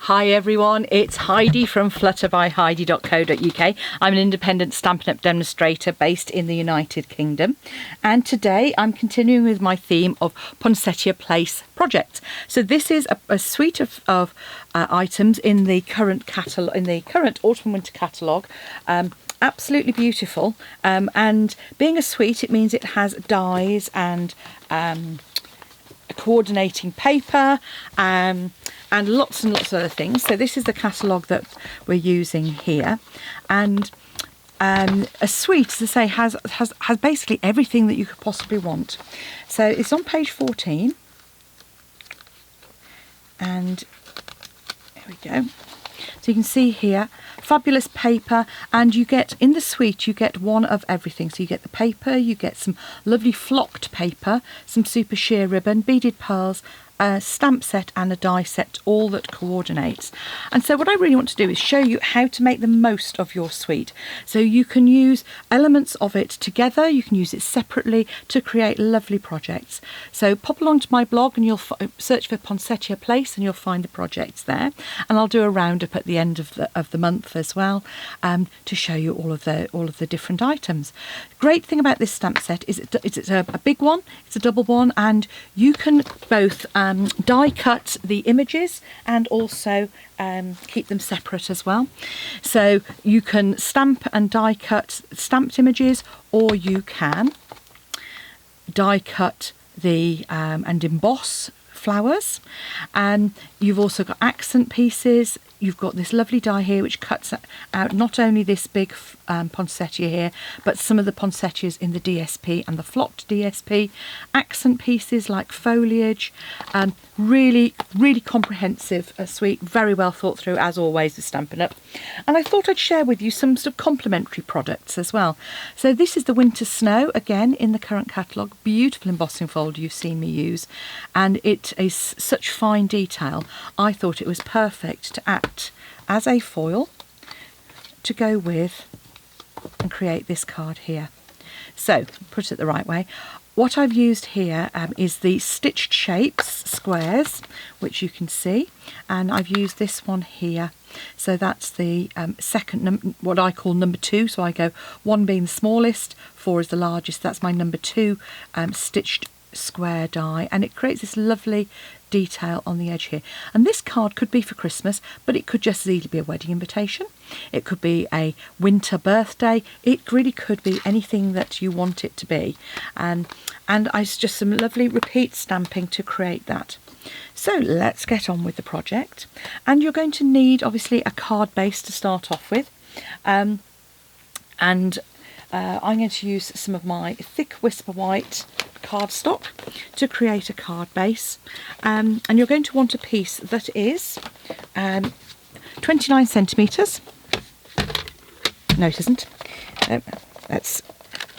Hi everyone, it's Heidi from flutterbyheidi.co.uk. I'm an independent Stampin' Up demonstrator based in the United Kingdom, and today I'm continuing with my theme of Poinsettia Place project. So this is a suite of items in the current catalogue, in the current autumn winter catalogue. Absolutely beautiful, and being a suite, it means it has dies and coordinating paper and lots and lots of other things. So this is the catalogue that we're using here, and a suite, as I say, has basically everything that you could possibly want. So it's on page 14, and there we go. So you can see here, fabulous paper, and you get, in the suite, you get one of everything. So you get the paper, you get some lovely flocked paper, some super sheer ribbon, beaded pearls, a stamp set and a die set, all that coordinates. And so what I really want to do is show you how to make the most of your suite. So you can use elements of it together, you can use it separately to create lovely projects. So pop along to my blog and you'll search for Poinsettia Place and you'll find the projects there. And I'll do a roundup at the end of the month as well, to show you all of the different items. Great thing about this stamp set is it's a big one, it's a double one, and you can both die cut the images and also keep them separate as well. So you can stamp and die cut stamped images, or you can die cut the and emboss flowers. And you've also got accent pieces. You've got this lovely die here which cuts out not only this big poinsettia here, but some of the poinsettias in the DSP and the flocked DSP. Accent pieces like foliage. Really comprehensive suite, very well thought through, as always with Stampin' Up. And I thought I'd share with you some sort of complementary products as well. So this is the Winter Snow, again in the current catalogue. Beautiful embossing folder you've seen me use, and it is such fine detail. I thought it was perfect to act as a foil to go with and create this card here. So put it the right way. What I've used here is the stitched shapes squares, which you can see, and I've used this one here. So that's the second, what I call number 2. So I go 1 being the smallest, 4 is the largest. That's my number 2 stitched square die, and it creates this lovely detail on the edge here. And this card could be for Christmas, but it could just as easily be a wedding invitation. It could be a winter birthday. It really could be anything that you want it to be. And it's just some lovely repeat stamping to create that. So let's get on with the project. And you're going to need obviously a card base to start off with. I'm going to use some of my thick Whisper White cardstock to create a card base, and you're going to want a piece that is 29 centimetres. No, it isn't. Let's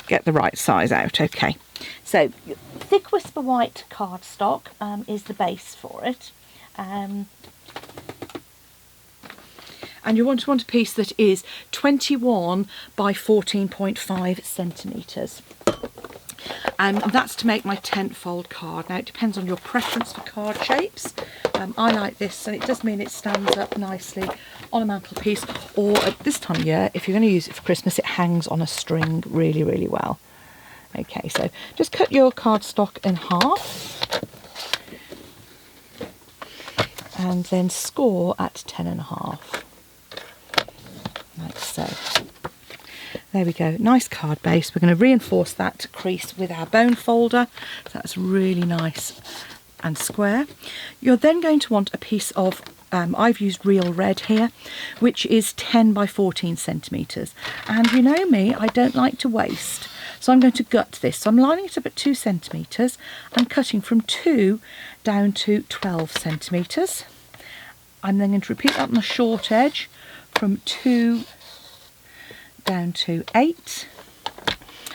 get the right size out. Okay, so thick Whisper White cardstock is the base for it, and you want a piece that is 21 by 14.5 centimetres. And that's to make my tent fold card. Now it depends on your preference for card shapes. I like this, and it does mean it stands up nicely on a mantelpiece, or at this time of year, if you're going to use it for Christmas, it hangs on a string really well. Okay, so just cut your cardstock in half and then score at 10.5, like so. There we go, nice card base. We're going to reinforce that crease with our bone folder, so that's really nice and square. You're then going to want a piece of, I've used real red here, which is 10 by 14 centimetres. And you know me, I don't like to waste, so I'm going to gut this. So I'm lining it up at 2 centimetres and cutting from 2 down to 12 centimetres. I'm then going to repeat that on the short edge from 2 down to 8,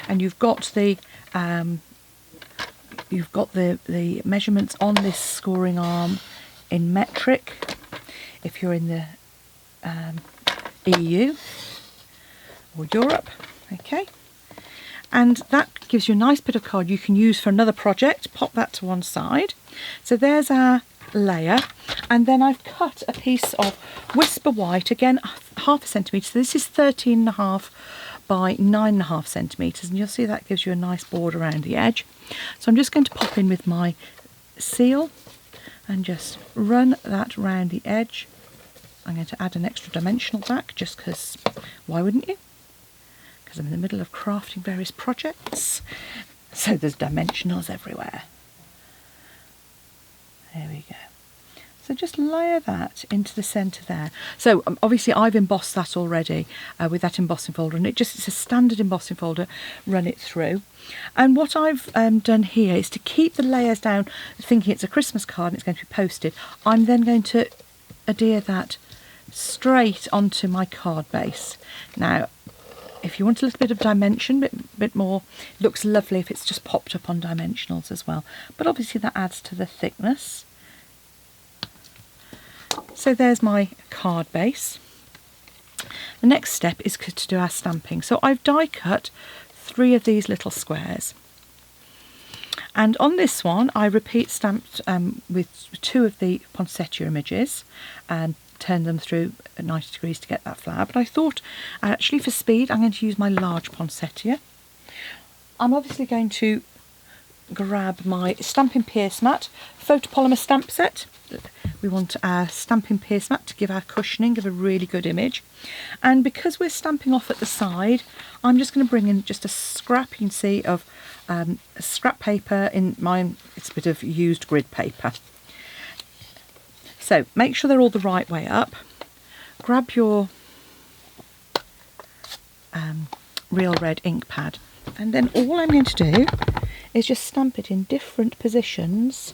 and you've got the measurements on this scoring arm in metric if you're in the EU or Europe. Okay, and that gives you a nice bit of card you can use for another project. Pop that to one side. So there's our layer, and then I've cut a piece of Whisper White, again 1/2 centimetre, so this is 13.5 by 9.5 centimetres, and you'll see that gives you a nice border around the edge. So I'm just going to pop in with my seal and just run that round the edge. I'm going to add an extra dimensional back, just because, why wouldn't you? Because I'm in the middle of crafting various projects, so there's dimensionals everywhere. There we go. So just layer that into the centre there. So obviously I've embossed that already with that embossing folder, and it's a standard embossing folder, run it through. And what I've done here is to keep the layers down, thinking it's a Christmas card and it's going to be posted. I'm then going to adhere that straight onto my card base. Now, if you want a little bit of dimension, bit more, it looks lovely if it's just popped up on dimensionals as well. But obviously that adds to the thickness. So there's my card base. The next step is to do our stamping. So I've die cut 3 of these little squares. And on this one, I repeat stamped with 2 of the poinsettia images and turn them through at 90 degrees to get that flower. But I thought, actually for speed, I'm going to use my large poinsettia. I'm obviously going to grab my Stampin' Pierce mat, photopolymer stamp set. We want our Stampin' Pierce mat to give our cushioning, give a really good image. And because we're stamping off at the side, I'm just going to bring in just a scrap, you can see, of scrap paper. In mine, it's a bit of used grid paper. So make sure they're all the right way up. Grab your real red ink pad, and then all I'm going to do is just stamp it in different positions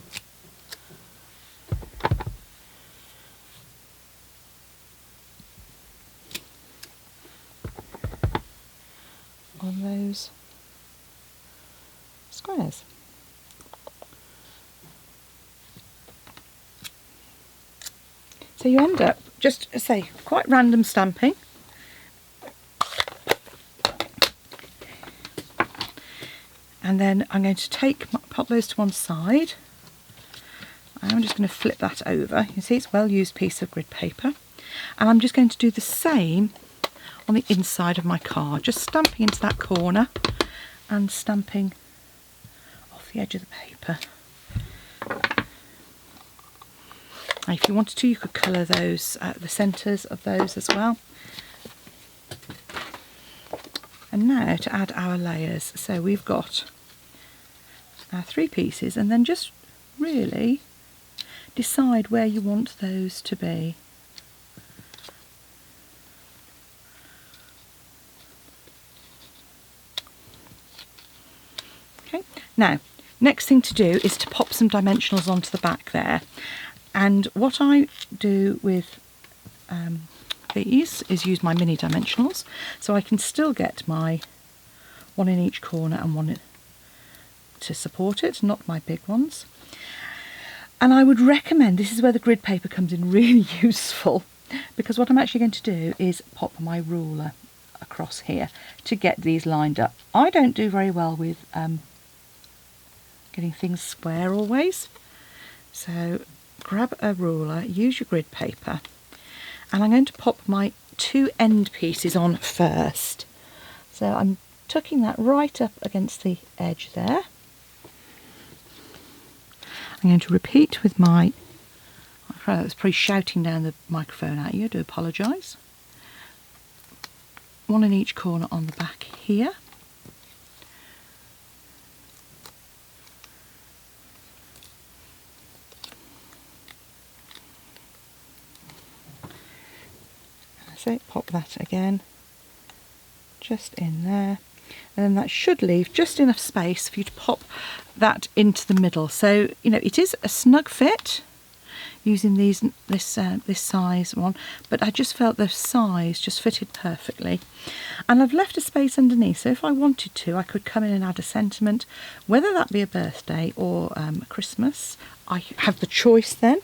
on those squares. So you end up just, say, quite random stamping. And then I'm going to pop those to one side. And I'm just going to flip that over. You can see it's a well-used piece of grid paper. And I'm just going to do the same on the inside of my card, just stamping into that corner and stamping off the edge of the paper. And if you wanted to, you could colour those, the centres of those as well. And now to add our layers. So we've got our 3 pieces, and then just really decide where you want those to be. Okay, now next thing to do is to pop some dimensionals onto the back there. And what I do with these is use my mini dimensionals, so I can still get my 1 in each corner and 1 to support it, not my big ones. And I would recommend, this is where the grid paper comes in really useful, because what I'm actually going to do is pop my ruler across here to get these lined up. I don't do very well with getting things square always, so grab a ruler, use your grid paper, and I'm going to pop my 2 end pieces on first. So I'm tucking that right up against the edge there. I'm going to repeat with my, I was probably shouting down the microphone at you, I do apologise. 1 in each corner on the back here. So pop that again, just in there, and then that should leave just enough space for you to pop that into the middle. So, you know, it is a snug fit using this size one, but I just felt the size just fitted perfectly. And I've left a space underneath, so if I wanted to, I could come in and add a sentiment, whether that be a birthday or Christmas. I have the choice then,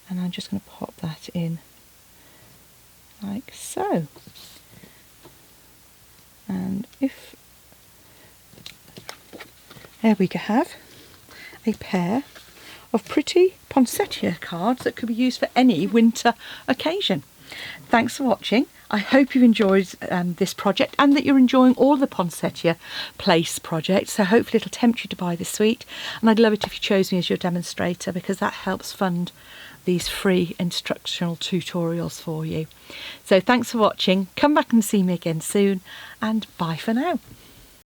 and I'm just going to pop that in like so. And if there we have a pair of pretty poinsettia cards that could be used for any winter occasion. Thanks for watching. I hope you've enjoyed this project and that you're enjoying all the Poinsettia Place projects. So hopefully it'll tempt you to buy this suite. And I'd love it if you chose me as your demonstrator, because that helps fund these free instructional tutorials for you. So thanks for watching. Come back and see me again soon, and bye for now.